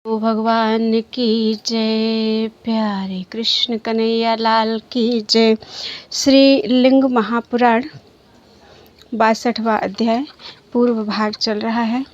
ओ भगवान की जय, प्यारे कृष्ण कन्हैया लाल की जय। श्री लिंग महापुराण 62वां अध्याय पूर्व भाग चल रहा है।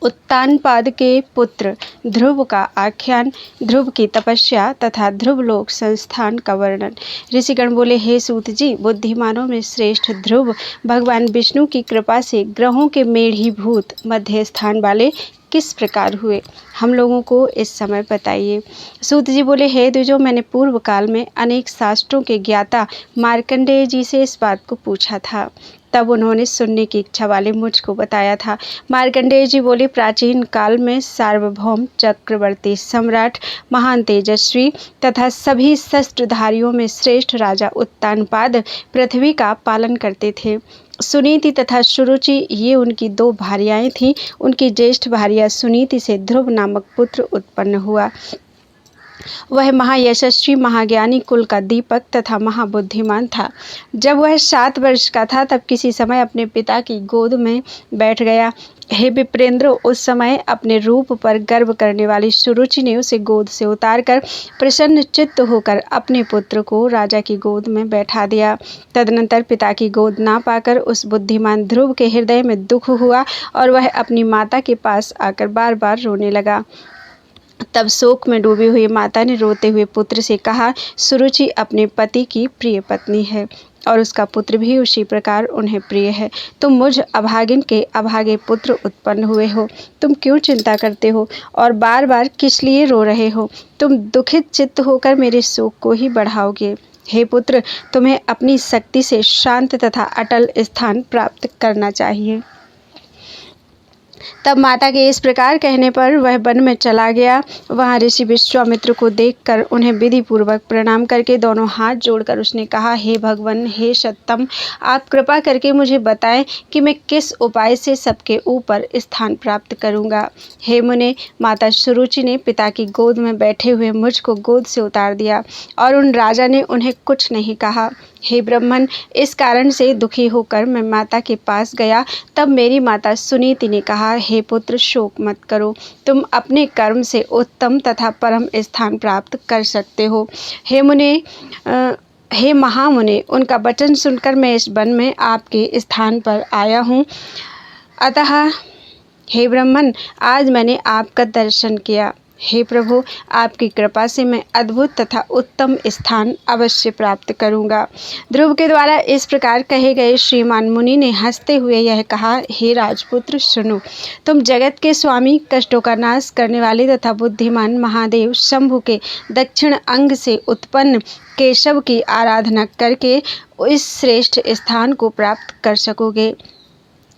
उत्तानपाद के पुत्र ध्रुव का आख्यान, ध्रुव की तपस्या तथा ध्रुव लोक संस्थान का वर्णन। ऋषिगण बोले, हे सूत जी, बुद्धिमानों में श्रेष्ठ ध्रुव भगवान विष्णु की कृपा से ग्रहों के मेढ़ीभूत मध्य स्थान वाले किस प्रकार हुए, हम लोगों को इस समय बताइए। सूत जी बोले, हे द्विजों, मैंने पूर्व काल में अनेक शास्त्रों के ज्ञाता मार्कंडेय जी से इस बात को पूछा था, तब उन्होंने सुनने की इच्छा वाले मुझको बताया था। मार्कंडेय जी बोले, प्राचीन काल में सार्वभौम चक्रवर्ती सम्राट महान तेजस्वी तथा सभी शस्त्रधारियों में श्रेष्ठ राजा उत्तानपाद पृथ्वी का पालन करते थे। सुनीति तथा सुरुचि ये उनकी दो भार्याएं थीं। उनकी ज्येष्ठ भार्या सुनीति से ध्रुव नामक पुत्र उत्पन्न हुआ। वह महायशस्वी महाज्ञानी कुल का दीपक तथा महाबुद्धिमान था। जब वह 7 वर्ष का था तब किसी समय अपने पिता की गोद में बैठ गया। हे विप्रेंद्र, उस समय अपने रूप पर गर्व करने वाली सुरुचि ने उसे गोद से उतारकर प्रसन्न चित्त होकर अपने पुत्र को राजा की गोद में बैठा दिया। तदनंतर पिता की गोद ना पाकर उस बुद्धिमान ध्रुव के हृदय में दुख हुआ और वह अपनी माता के पास आकर बार बार रोने लगा। तब शोक में डूबी हुई माता ने रोते हुए पुत्र से कहा, सुरुचि अपने पति की प्रिय पत्नी है और उसका पुत्र भी उसी प्रकार उन्हें प्रिय है। तुम मुझ अभागिन के अभागे पुत्र उत्पन्न हुए हो। तुम क्यों चिंता करते हो और बार बार किस लिए रो रहे हो? तुम दुखित चित्त होकर मेरे शोक को ही बढ़ाओगे। हे पुत्र, तुम्हें अपनी शक्ति से शांत तथा अटल स्थान प्राप्त करना चाहिए। तब माता के इस प्रकार कहने पर वह वन में चला गया। वहाँ ऋषि विश्वामित्र को देखकर उन्हें विधि पूर्वक प्रणाम करके दोनों हाथ जोड़कर उसने कहा, हे भगवान, हे सत्तम, आप कृपा करके मुझे बताएं कि मैं किस उपाय से सबके ऊपर स्थान प्राप्त करूँगा। हे मुने, माता सुरुचि ने पिता की गोद में बैठे हुए मुझको गोद से उतार दिया और उन राजा ने उन्हें कुछ नहीं कहा। हे ब्राह्मण, इस कारण से दुखी होकर मैं माता के पास गया। तब मेरी माता सुनीति ने कहा, हे पुत्र, शोक मत करो, तुम अपने कर्म से उत्तम तथा परम स्थान प्राप्त कर सकते हो। हे मुने, हे महामुने, उनका वचन सुनकर मैं इस वन में आपके स्थान पर आया हूँ। अतः हे ब्राह्मण, आज मैंने आपका दर्शन किया। हे प्रभु, आपकी कृपा से मैं अद्भुत तथा उत्तम स्थान अवश्य प्राप्त करूंगा। ध्रुव के द्वारा इस प्रकार कहे गए श्रीमान मुनि ने हंसते हुए यह कहा, हे राजपुत्र, सुनो, तुम जगत के स्वामी, कष्टों का नाश करने वाले तथा बुद्धिमान महादेव शंभु के दक्षिण अंग से उत्पन्न केशव की आराधना करके इस श्रेष्ठ स्थान को प्राप्त कर सकोगे।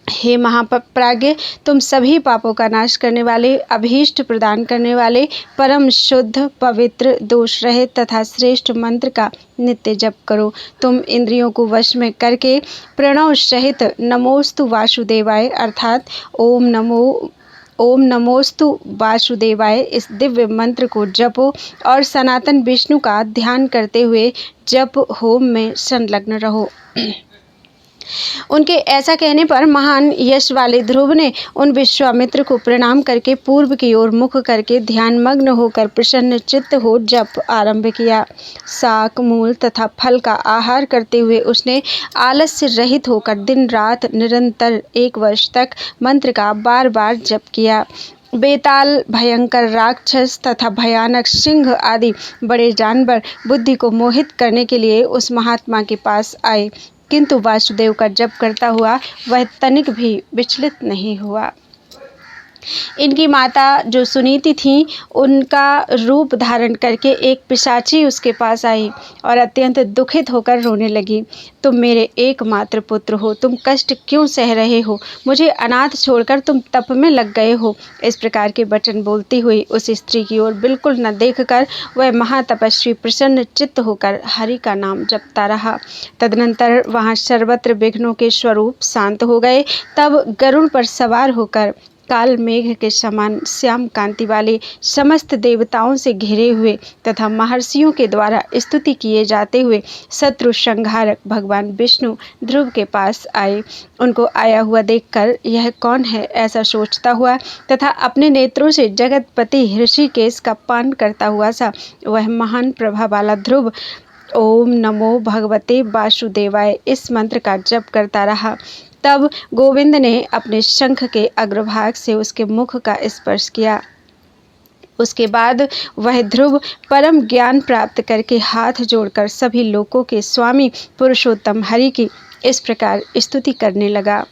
हे महाप्राज्ञ, तुम सभी पापों का नाश करने वाले, अभीष्ट प्रदान करने वाले, परम शुद्ध, पवित्र, दोष रहित तथा श्रेष्ठ मंत्र का नित्य जप करो। तुम इंद्रियों को वश में करके प्रणव सहित नमोस्तु वासुदेवाय अर्थात ओम नमोस्तु वासुदेवाय इस दिव्य मंत्र को जपो और सनातन विष्णु का ध्यान करते हुए जप होम में संलग्न रहो। उनके ऐसा कहने पर महान यश वाले ध्रुव ने उन विश्वामित्र को प्रणाम करके पूर्व की ओर मुख करके ध्यानमग्न होकर प्रसन्न चित्त हो जप आरंभ किया। शाक, मूल तथा फल का आहार करते हुए उसने आलस्य रहित होकर दिन रात निरंतर 1 वर्ष तक मंत्र का बार बार जप किया। बेताल, भयंकर राक्षस तथा भयानक सिंह आदि बड़े जानवर बुद्धि को मोहित करने के लिए उस महात्मा के पास आए, किंतु वासुदेव का जप करता हुआ वह तनिक भी विचलित नहीं हुआ। इनकी माता जो सुनीति थी, उनका रूप धारण करके एक पिशाची उसके पास आई और अत्यंत दुखित होकर रोने लगी। तुम मेरे एकमात्र पुत्र हो, तुम कष्ट क्यों सह रहे हो? मुझे अनाथ छोड़कर तुम तप में लग गए हो। इस प्रकार के वचन बोलती हुई उस स्त्री की ओर बिल्कुल न देखकर वह महातपस्वी प्रसन्न चित्त होकर हरि का नाम जपता रहा। तदनंतर वहाँ सर्वत्र विघ्नों के स्वरूप शांत हो गए। तब गरुड़ पर सवार होकर काल मेघ के समान श्याम कांति वाले समस्त देवताओं से घिरे हुए तथा महर्षियों के द्वारा स्तुति किए जाते हुए शत्रु संहारक भगवान विष्णु ध्रुव के पास आए। उनको आया हुआ देखकर यह कौन है ऐसा सोचता हुआ तथा अपने नेत्रों से जगतपति ऋषिकेश का पान करता हुआ सा वह महान प्रभा वाला ध्रुव ओम नमो भगवते वासुदेवाय इस मंत्र का जप करता रहा। तब गोविंद ने अपने शंख के अग्रभाग से उसके मुख का स्पर्श किया। उसके बाद वह ध्रुव परम ज्ञान प्राप्त करके हाथ जोड़कर सभी लोकों के स्वामी पुरुषोत्तम हरि की इस प्रकार स्तुति करने लगा।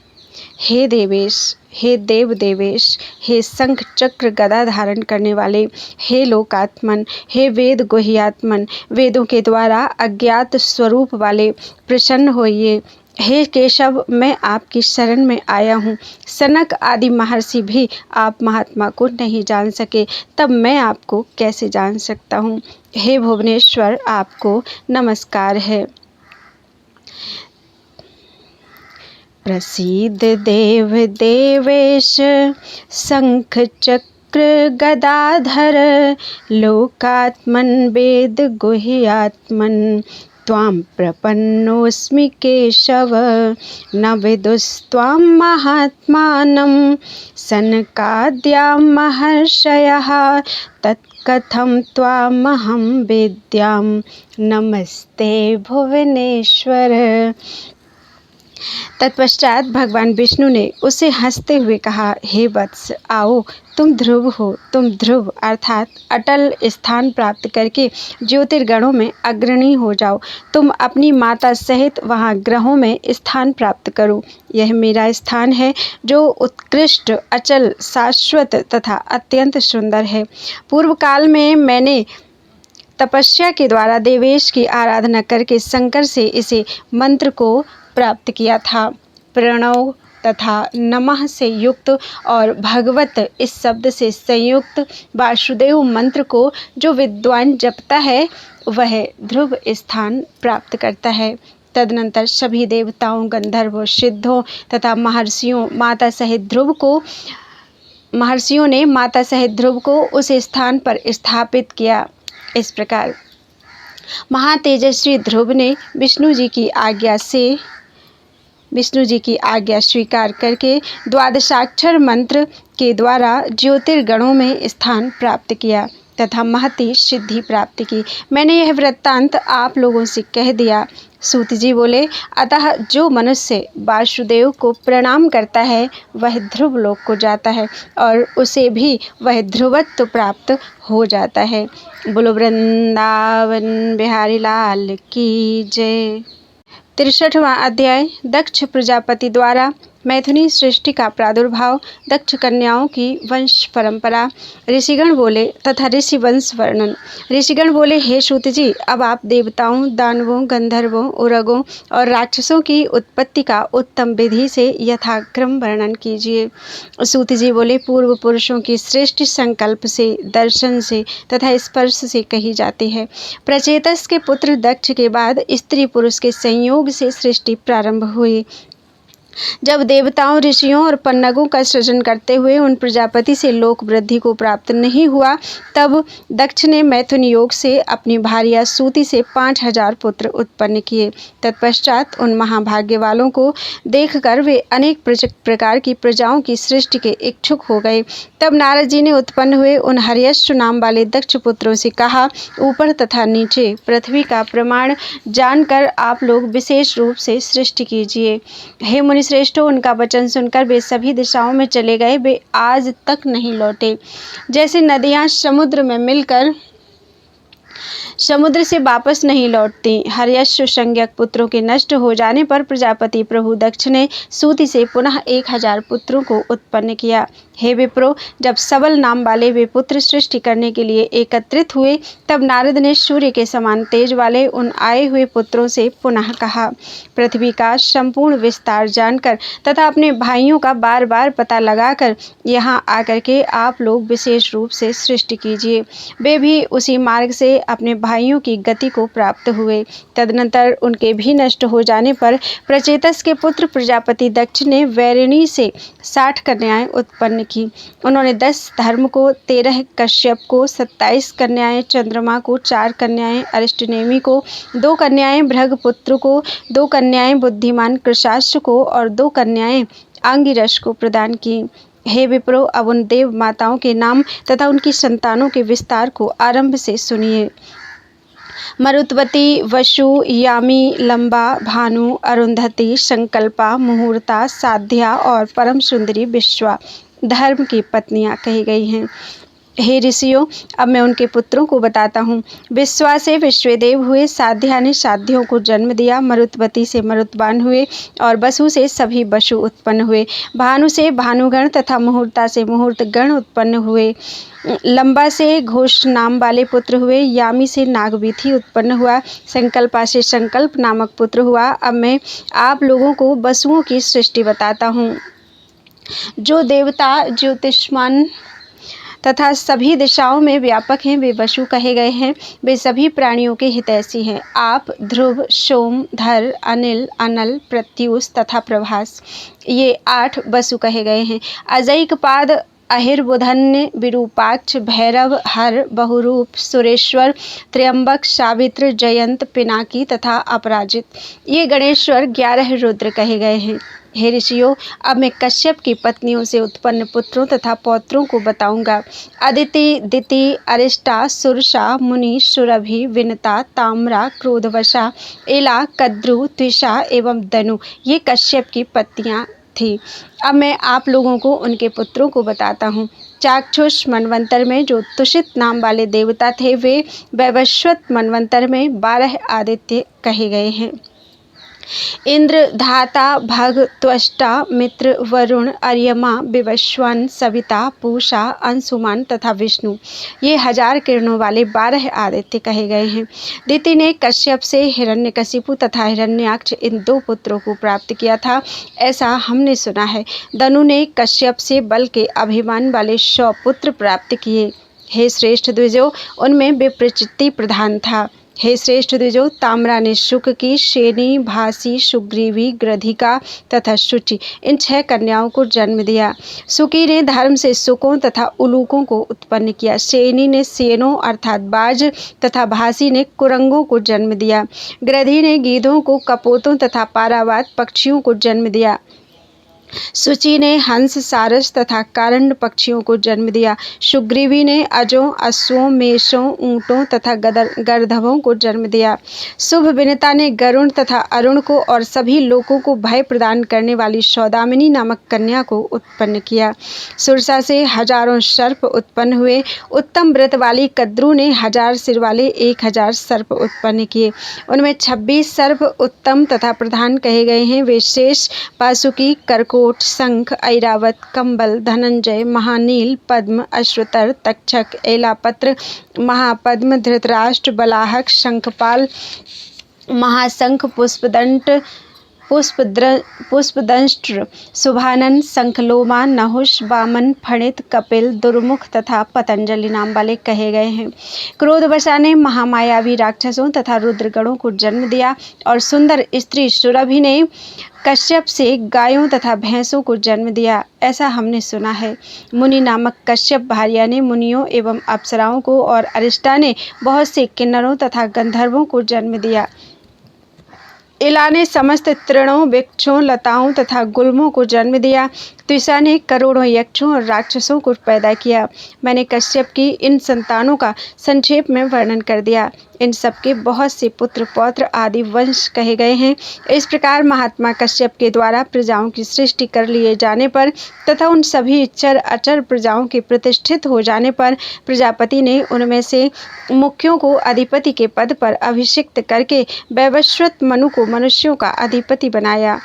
हे देवेश, हे देव देवेश, हे शंख चक्र गदा धारण करने वाले, हे लोकात्मन, हे वेद गुह्यात्मन, वेदों के द्वारा अज्ञात स्वरूप वाले, प्रसन्न होइए। हे केशव, मैं आपकी शरण में आया हूँ। सनक आदि महर्षि भी आप महात्मा को नहीं जान सके, तब मैं आपको कैसे जान सकता हूँ। हे भुवनेश्वर, आपको नमस्कार है। प्रसीद देव देवेश, शंख चक्र गदाधर, लोकात्मन वेद गुह्यात्मन, त्वां प्रपन्नोऽस्मि केशव, न विदुस्त्वां महात्मानं, सनकाद्या महर्षयः, तत्कथं त्वामहं वेद्यां, नमस्ते भुवनेश्वर। तत्पश्चात भगवान विष्णु ने उसे हंसते हुए कहा, हे वत्स, आओ, तुम ध्रुव हो। तुम ध्रुव अर्थात अटल स्थान प्राप्त करके ज्योतिर्गणों में अग्रणी हो जाओ। तुम अपनी माता सहित वहाँ ग्रहों में स्थान प्राप्त करो। यह मेरा स्थान है जो उत्कृष्ट, अचल, शाश्वत तथा अत्यंत सुंदर है। पूर्व काल में मैंने तपस्या के द्वारा देवेश की आराधना करके शंकर से इसे मंत्र को प्राप्त किया था। प्रणव तथा नमः से युक्त और भगवत इस शब्द से संयुक्त वासुदेव मंत्र को जो विद्वान जपता है वह ध्रुव स्थान प्राप्त करता है। तदनंतर सभी देवताओं, गंधर्वों, सिद्धों तथा महर्षियों ने माता सहित ध्रुव को उस स्थान पर स्थापित किया। इस प्रकार महातेजस्वी ध्रुव ने विष्णु जी की आज्ञा स्वीकार करके द्वादशाक्षर मंत्र के द्वारा ज्योतिर्गणों में स्थान प्राप्त किया तथा महती सिद्धि प्राप्त की। मैंने यह वृत्तांत आप लोगों से कह दिया। सूत जी बोले, अतः जो मनुष्य वासुदेव को प्रणाम करता है वह ध्रुव लोक को जाता है और उसे भी वह ध्रुवत्व प्राप्त हो जाता है। बोलो वृंदावन बिहारी लाल की जय। 63वां अध्याय। दक्ष प्रजापति द्वारा मैथुनी सृष्टि का प्रादुर्भाव, दक्ष कन्याओं की वंश परंपरा। ऋषिगण बोले तथा ऋषि वंश वर्णन। ऋषिगण बोले, हे सूत जी, अब आप देवताओं, दानवों, गंधर्वों, उरगों और राक्षसों की उत्पत्ति का उत्तम विधि से यथाक्रम वर्णन कीजिए। सूत जी बोले, पूर्व पुरुषों की श्रेष्ठ संकल्प से, दर्शन से तथा स्पर्श से कही जाती है। प्रचेतस के पुत्र दक्ष के बाद स्त्री पुरुष के संयोग से सृष्टि प्रारंभ हुई। जब देवताओं, ऋषियों और पन्नगों का सृजन करते हुए उन प्रजापति से लोक वृद्धि को प्राप्त नहीं हुआ, तब दक्ष ने मैथुन योग से अपनी भार्या सूति से 5000 पुत्र उत्पन्न किए। तत्पश्चात उन महाभाग्य वालों को देखकर वे अनेक प्रकार की प्रजाओं की सृष्टि के इच्छुक हो गए। तब नारद जी ने उत्पन्न हुए उन हर्यश्व नाम वाले दक्ष पुत्रों से कहा, ऊपर तथा नीचे पृथ्वी का प्रमाण जानकर आप लोग विशेष रूप से सृष्टि कीजिए। हे मुनि श्रेष्ठों, उनका वचन सुनकर वे सभी दिशाओं में चले गए। वे आज तक नहीं लौटे। जैसे नदियां समुद्र में मिलकर समुद्र से वापस नहीं लौटती। हर्यश्व संज्ञक पुत्रों के नष्ट हो जाने पर प्रजापति प्रभु दक्ष ने सूति से पुनः 1000 पुत्रों को उत्पन्न किया। हे विप्रो, जब सबल नाम वाले वे पुत्र सृष्टि करने के लिए एकत्रित हुए, तब नारद ने सूर्य के समान तेज वाले उन आए हुए पुत्रों से पुनः कहा, पृथ्वी का संपूर्ण विस्तार जानकर तथा अपने भाइयों का बार बार पता लगाकर यहाँ आकर के आप लोग विशेष रूप से सृष्टि कीजिए। वे भी उसी मार्ग से अपने भाइयों की गति को प्राप्त हुए। तदनंतर उनके भी नष्ट हो जाने पर प्रचेतस के पुत्र प्रजापति दक्ष ने वैरिणी से 60 कन्याएं उत्पन्न की। उन्होंने 10 धर्म को, 13 कश्यप को, 27 कन्याएं चंद्रमा को, 4 कन्याएं अरिष्टनेमि को, 2 कन्याएं भृगपुत्र को, 2 कन्याएं बुद्धिमान कृशाश्व को और 2 कन्याएं आंगिरस को प्रदान की। हे विप्रो, अब उन देव माताओं के नाम तथा उनकी संतानों के विस्तार को आरंभ से सुनिए। मरुत्वती, वसु, यामी, लंबा, भानु, अरुंधति, संकल्पा, मुहूर्ता, साध्या और परम सुंदरी विश्वा धर्म की पत्नियां कही गई हैं। हे ऋषियों, अब मैं उनके पुत्रों को बताता हूँ। विश्वा से विश्वदेव हुए, साध्या ने साध्यों को जन्म दिया, मरुत्वती से मरुत्वान हुए और वसु से सभी वसु उत्पन्न हुए, भानु से भानुगण तथा मुहूर्ता से मुहूर्तगण उत्पन्न हुए, लंबा से घोष नाम वाले पुत्र हुए, यामी से नागवीथी उत्पन्न हुआ, संकल्पा से संकल्प नामक पुत्र हुआ। अब मैं आप लोगों को वसुओं की सृष्टि बताता हूँ। जो देवता ज्योतिष्मान तथा सभी दिशाओं में व्यापक हैं, वे वसु कहे गए हैं। वे सभी प्राणियों के हितैषी हैं। आप, ध्रुव, सोम, धर, अनिल, अनल, प्रत्यूष तथा प्रभास, ये 8 वसु कहे गए हैं। अजैकपाद, अहिर्बुधन्य, विरूपाक्ष, भैरव, हर, बहुरूप, सुरेश्वर, त्र्यंबक, सावित्र, जयंत, पिनाकी तथा अपराजित, ये गणेश्वर 11 रुद्र कहे गए हैं। हे ऋषियों, अब मैं कश्यप की पत्नियों से उत्पन्न पुत्रों तथा पौत्रों को बताऊंगा। अदिति, दिति, अरिष्टा, सुरसा, मुनि, सुरभि, विनता, ताम्रा, क्रोधवशा, एला, कद्रु, त्विषा एवं दनु, ये कश्यप की पत्नियां थी। अब मैं आप लोगों को उनके पुत्रों को बताता हूँ। चाक्षुष मनवंतर में जो तुषित नाम वाले देवता थे, वे वैवस्वत मनवंतर में 12 आदित्य कहे गए हैं। इंद्र, धाता, भग, त्वष्टा, मित्र, वरुण, अर्यमा, विवस्वान, सविता, पूषा, अंशुमान तथा विष्णु, ये 1000 किरणों वाले 12 आदित्य कहे गए हैं। दिति ने कश्यप से हिरण्यकशिपु तथा हिरण्याक्ष इन 2 पुत्रों को प्राप्त किया था, ऐसा हमने सुना है। दनु ने कश्यप से बल के अभिमान वाले 100 पुत्र प्राप्त किए। हे श्रेष्ठ द्विजो, उनमें विप्रचित्ति प्रधान था। हे श्रेष्ठ द्विजो, ताम्रा ने शुक की, शेनी, भासी, सुग्रीवी, ग्रधिका तथा शुचि, इन 6 कन्याओं को जन्म दिया। सुकी ने धर्म से सुकों तथा उलूकों को उत्पन्न किया। शेनी ने सेनों अर्थात बाज तथा भासी ने कुरंगों को जन्म दिया। ग्रधि ने गीधों को, कपोतों तथा पारावात पक्षियों को जन्म दिया। सुचि ने हंस, सारस तथा कारंड पक्षियों को जन्म दिया। सुग्रीवी ने अजों, अश्वों, मेषों, ऊँटों तथा गर्दभों को जन्म दिया। शुभ विनता ने गरुण तथा अरुण को और सभी लोगों को भय प्रदान करने वाली सौदामिनी नामक कन्या को उत्पन्न किया। सुरसा से हजारों सर्प उत्पन्न हुए। उत्तम व्रत वाली कद्रु ने 1000 सिर वाले 1000 सर्प उत्पन्न किए। उनमें 26 सर्प उत्तम तथा प्रधान कहे गए हैं। वे शेष, पासुकी, करकोट, शंख, ऐरावत, कंबल, धनंजय, महानील, पद्म, अश्वतर, तक्षक, एलापत्र, महापद्म, धृतराष्ट्र, बलाहक, शंखपाल, महाशंख, पुष्पदंष्ट्र, शुभानन, शंखलोमा, नहुष, वामन, फणित, कपिल, दुर्मुख तथा पतंजलि नाम वाले कहे गए हैं। क्रोधवशा ने महामायावी राक्षसों तथा रुद्रगणों को जन्म दिया और सुंदर स्त्री सुरभि ने कश्यप से गायों तथा भैंसों को जन्म दिया, ऐसा हमने सुना है। मुनि नामक कश्यप भार्या ने मुनियों एवं अप्सराओं को और अरिष्टा ने बहुत से किन्नरों तथा गंधर्वों को जन्म दिया। इला ने समस्त तृणों, वृक्षों, लताओं तथा गुल्मों को जन्म दिया। त्विषा ने करोड़ों यक्षों और राक्षसों को पैदा किया। मैंने कश्यप की इन संतानों का संक्षेप में वर्णन कर दिया। इन सबके बहुत से पुत्र पौत्र आदि वंश कहे गए हैं। इस प्रकार महात्मा कश्यप के द्वारा प्रजाओं की सृष्टि कर लिए जाने पर तथा उन सभी चर अचर प्रजाओं के प्रतिष्ठित हो जाने पर प्रजापति ने उनमें से मुख्यों को अधिपति के पद पर अभिषिक्त करके वैवस्वत मनु को मनुष्यों का अधिपति बनाया।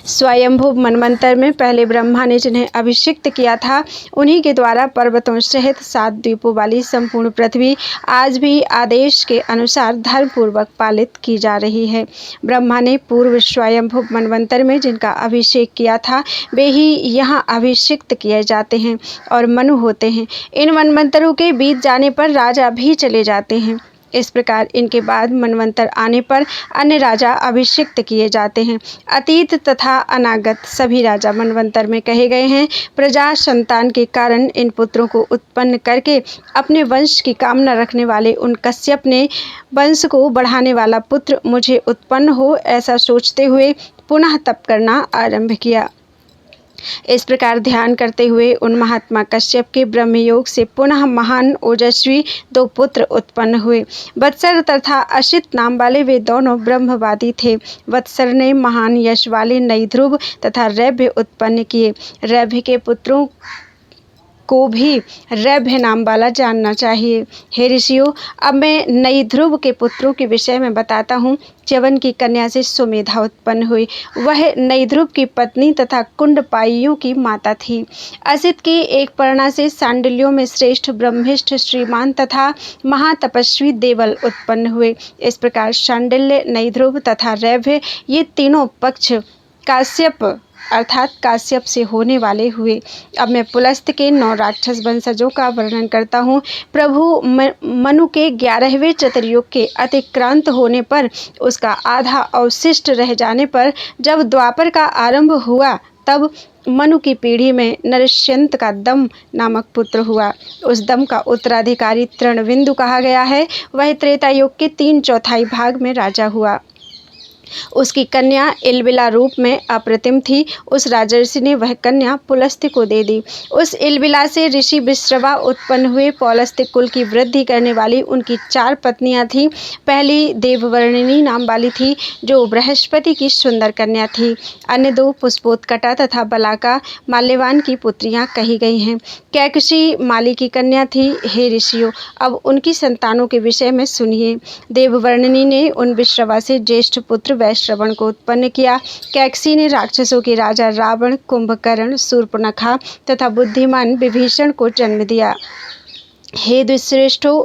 स्वयंभू मनवंतर में पहले ब्रह्मा ने जिन्हें अभिषिक्त किया था, उन्हीं के द्वारा पर्वतों सहित 7 द्वीपों वाली संपूर्ण पृथ्वी आज भी आदेश के अनुसार धर्मपूर्वक पालित की जा रही है। ब्रह्मा ने पूर्व स्वयंभू मनवंतर में जिनका अभिषेक किया था, वे ही यहाँ अभिषिक्त किए जाते हैं और मनु होते हैं। इन मनवंतरों के बीत जाने पर राजा भी चले जाते हैं। इस प्रकार इनके बाद मनवंतर आने पर अन्य राजा अभिषिक्त किए जाते हैं। अतीत तथा अनागत सभी राजा मनवंतर में कहे गए हैं। प्रजा संतान के कारण इन पुत्रों को उत्पन्न करके अपने वंश की कामना रखने वाले उन कश्यप ने वंश को बढ़ाने वाला पुत्र मुझे उत्पन्न हो, ऐसा सोचते हुए पुनः तप करना आरंभ किया। इस प्रकार ध्यान करते हुए उन महात्मा कश्यप के ब्रह्मयोग से पुनः महान ओजस्वी 2 पुत्र उत्पन्न हुए। वत्सर तथा अशित नाम वाले वे दोनों ब्रह्मवादी थे। वत्सर ने महान यश वाले नई ध्रुव तथा रैभ्य उत्पन्न किए। रैभ्य के पुत्रों को भी रैभ्य नाम वाला जानना चाहिए। हे ऋषियों, अब मैं नई ध्रुव के पुत्रों के विषय में बताता हूँ। च्यवन की कन्या से सुमेधा उत्पन्न हुई। वह नई ध्रुव की पत्नी तथा कुंडपाइयों की माता थी। असित की एक पर्णा से सांडिल्यों में श्रेष्ठ ब्रह्मिष्ठ श्रीमान तथा महातपस्वी देवल उत्पन्न हुए। इस प्रकार शांडिल्य, नई ध्रुव तथा रैभ्य ये तीनों पक्ष काश्यप अर्थात काश्यप से होने वाले हुए। अब मैं पुलस्त के 9 राक्षस वंशजों का वर्णन करता हूँ। प्रभु मनु के 11वें चतुर्युग के अतिक्रांत होने पर उसका आधा अवशिष्ट रह जाने पर जब द्वापर का आरंभ हुआ तब मनु की पीढ़ी में नरश्यंत का दम नामक पुत्र हुआ। उस दम का उत्तराधिकारी तृणविंदु कहा गया है। वह त्रेता युग के 3/4 भाग में राजा हुआ। उसकी कन्या इलबिला रूप में अप्रतिम थी। उस राजर्षि ने वह कन्या पुलस्त्य को दे दी। उस इलबिला से ऋषि विश्रवा उत्पन्न हुए। पौलस्त्य कुल की वृद्धि करने वाली उनकी 4 पत्नियां थीं। पहली देववर्णिनी नाम वाली थी, जो बृहस्पति की सुंदर कन्या थी। अन्य 2 पुष्पोत्कटा तथा बलाका माल्यवान की पुत्रियां कही गई हैं। कैकसी माली की कन्या थी। हे ऋषियों, अब उनकी संतानों के विषय में सुनिए। देववर्णिनी ने उन विश्रवा से ज्येष्ठ पुत्र वैश्रवण को उत्पन्न किया। कैकसी ने राक्षसों के राजा रावण, कुंभकर्ण, शूर्पणखा तथा बुद्धिमान विभीषण को जन्म दिया। हे द्विश्रेष्ठों,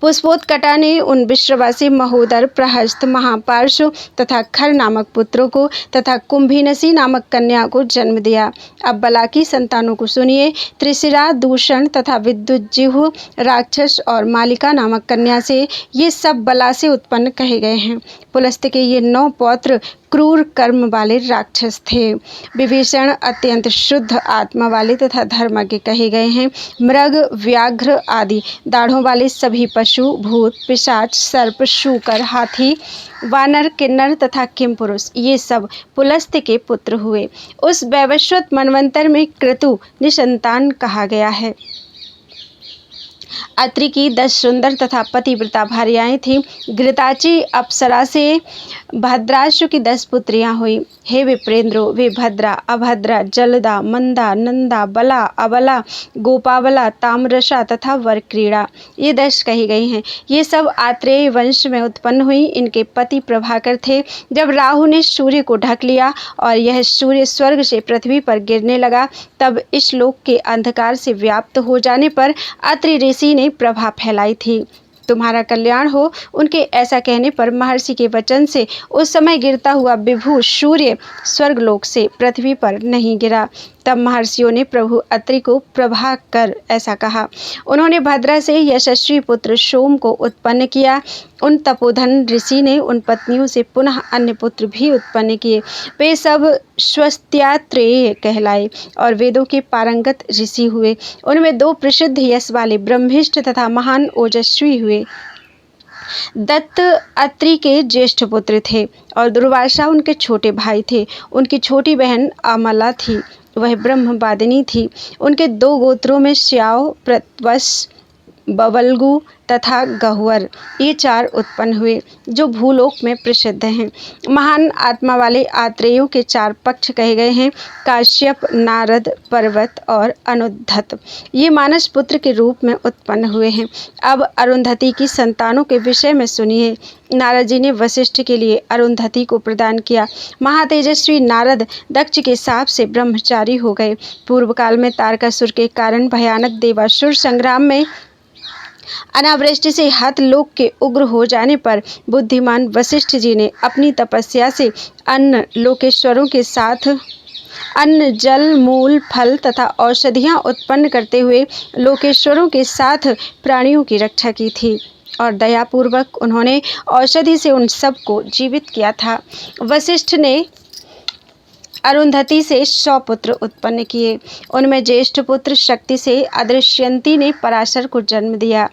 पुष्पोत्कटा ने उन विश्रवासी महोदर, प्रहस्त, महापार्श्व तथा खर नामक पुत्रों को तथा कुंभीनसी नामक कन्या को जन्म दिया। अब बला की संतानों को सुनिए। त्रिशिरा, दूषण तथा विद्युज्जिह्व राक्षस और मालिका नामक कन्या से ये सब बला से उत्पन्न कहे गए हैं। पुलस्त्य के ये 9 पौत्र क्रूर कर्म वाले राक्षस थे। विभीषण अत्यंत शुद्ध आत्मा वाले तथा धर्मज्ञ कहे गए हैं। मृग, व्याघ्र आदि दाढ़ों वाले सभी पशु, भूत, पिशाच, सर्प, शूकर, हाथी, वानर, किन्नर तथा किमपुरुष ये सब पुलस्त्य के पुत्र हुए। उस वैवस्वत मनवंतर में क्रतु निसंतान कहा गया है। अत्रि की 10 सुंदर तथा पतिव्रता भार्याएं थीं। घृताची अप्सरा से भद्राशु की 10 पुत्रियां हुई। हे विप्रेंद्रो, वे भद्रा, अभद्रा, जलदा, मंदा, नंदा, बला, अबला, गोपावला, ताम्रशा तथा वरक्रीड़ा ये 10 कही गई हैं। ये सब आत्रेय वंश में उत्पन्न हुई। इनके पति प्रभाकर थे। जब राहु ने सूर्य को ढक लिया और यह सूर्य स्वर्ग से पृथ्वी पर गिरने लगा, तब इस लोक के अंधकार से व्याप्त हो जाने पर अत्रि ऋषि ने प्रभा फैलाई थी। तुम्हारा कल्याण हो। उनके ऐसा कहने पर महर्षि के वचन से उस समय गिरता हुआ विभु सूर्य स्वर्गलोक से पृथ्वी पर नहीं गिरा। तब महर्षियों ने प्रभु अत्रि को प्रभाकर ऐसा कहा। उन्होंने भद्रा से यशस्वी पुत्र सोम को उत्पन्न किया। उन तपोधन ऋषि ने उन पत्नियों से पुनः अन्य पुत्र भी उत्पन्न किए। वे सब स्वस्त्यात्रेय कहलाए और वेदों के पारंगत ऋषि हुए। उनमें 2 प्रसिद्ध यश वाले ब्रह्मिष्ठ तथा महान ओजस्वी हुए। दत्त अत्रि के ज्येष्ठ पुत्र थे और दुर्वासा उनके छोटे भाई थे। उनकी छोटी बहन अमला थी, वह ब्रह्मवादिनी थी। उनके 2 गोत्रों में श्याव, प्रत्वस, बवल्गु तथा गह्वर ये 4 उत्पन्न हुए, जो भूलोक में प्रसिद्ध हैं। महान आत्मा वाले आत्रेयों के 4 पक्ष कहे गए हैं। काश्यप, नारद, पर्वत और अनुद्धत ये मानस पुत्र के रूप में उत्पन्न हुए हैं। अब अरुंधति की संतानों के विषय में सुनिए। नारद जी ने वशिष्ठ के लिए अरुंधति को प्रदान किया। महातेजस्वी नारद दक्ष के शाप से ब्रह्मचारी हो गए। पूर्व काल में तारकासुर के कारण भयानक देवासुर संग्राम में अनावृष्टि से हत लोक के उग्र हो जाने पर बुद्धिमान वशिष्ठ जी ने अपनी तपस्या से अन्य लोकेश्वरों के साथ अन्न, जल, मूल, फल तथा औषधियाँ उत्पन्न करते हुए लोकेश्वरों के साथ प्राणियों की रक्षा की थी और दयापूर्वक उन्होंने औषधि से उन सबको जीवित किया था। वशिष्ठ ने अरुंधति से 100 पुत्र उत्पन्न किए। उनमें ज्येष्ठ पुत्र शक्ति से अदृश्यंती ने पराशर को जन्म दिया।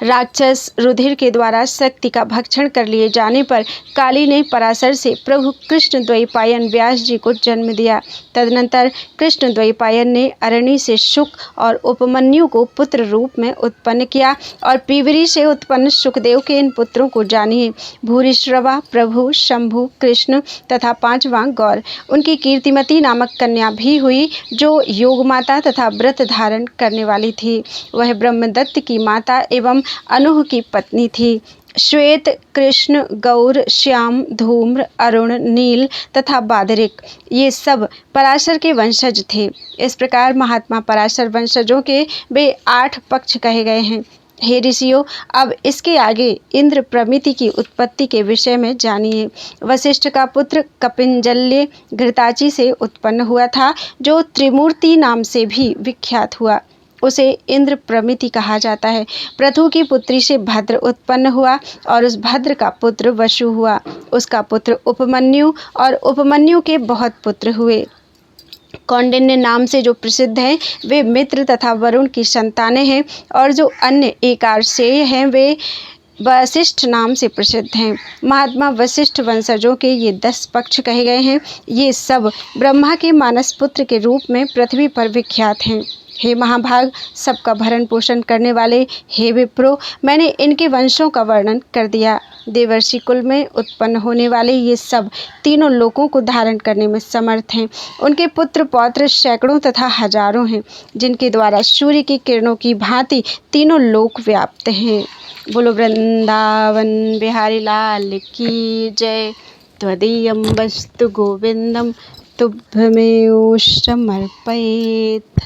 राक्षस रुधिर के द्वारा शक्ति का भक्षण कर लिए जाने पर काली ने पराशर से प्रभु कृष्ण द्वैपायन व्यास जी को जन्म दिया। तदनंतर कृष्ण द्वैपायन ने अरणी से शुक और उपमन्यु को पुत्र रूप में उत्पन्न किया और पीवरी से उत्पन्न सुखदेव के इन पुत्रों को जानिए: भूरिश्रवा, प्रभु, शंभु, कृष्ण तथा 5वां गौर। उनकी कीर्तिमती नामक कन्या भी हुई जो योग माता तथा व्रत धारण करने वाली थी। वह ब्रह्मदत्त की माता एवं अनूह की पत्नी थी। श्वेत, कृष्ण, गौर, श्याम, धूम्र, अरुण, नील तथा बादरिक ये सब पराशर के वंशज थे। इस प्रकार महात्मा पराशर वंशजों के वे 8 पक्ष कहे गए हैं। हे ऋषियों, अब इसके आगे इंद्र प्रमिति की उत्पत्ति के विषय में जानिए। वशिष्ठ का पुत्र कपिंजल्य घृताची से उत्पन्न हुआ था, जो त्रिमूर्ति नाम से भी विख्यात हुआ। उसे इंद्र प्रमिति कहा जाता है। पृथु की पुत्री से भद्र उत्पन्न हुआ और उस भद्र का पुत्र वसु हुआ। उसका पुत्र उपमन्यु और उपमन्यु के बहुत पुत्र हुए। कौंडिन्य नाम से जो प्रसिद्ध हैं वे मित्र तथा वरुण की संतानें हैं और जो अन्य एकार्षेय हैं वे वशिष्ठ नाम से प्रसिद्ध हैं। महात्मा वशिष्ठ वंशजों के ये 10 पक्ष कहे गए हैं। ये सब ब्रह्मा के मानस पुत्र के रूप में पृथ्वी पर विख्यात हैं। हे महाभाग, सबका भरण पोषण करने वाले हे विप्रो, मैंने इनके वंशों का वर्णन कर दिया। देवर्षि कुल में उत्पन्न होने वाले ये सब तीनों लोकों को धारण करने में समर्थ हैं। उनके पुत्र पौत्र सैकड़ों तथा हजारों हैं, जिनके द्वारा सूर्य की किरणों की भांति तीनों लोक व्याप्त हैं। बोलो वृंदावन बिहारी लाल की जय। त्वदीयं वस्तु गोविंदम तुभ्यमेव समर्पयेत्।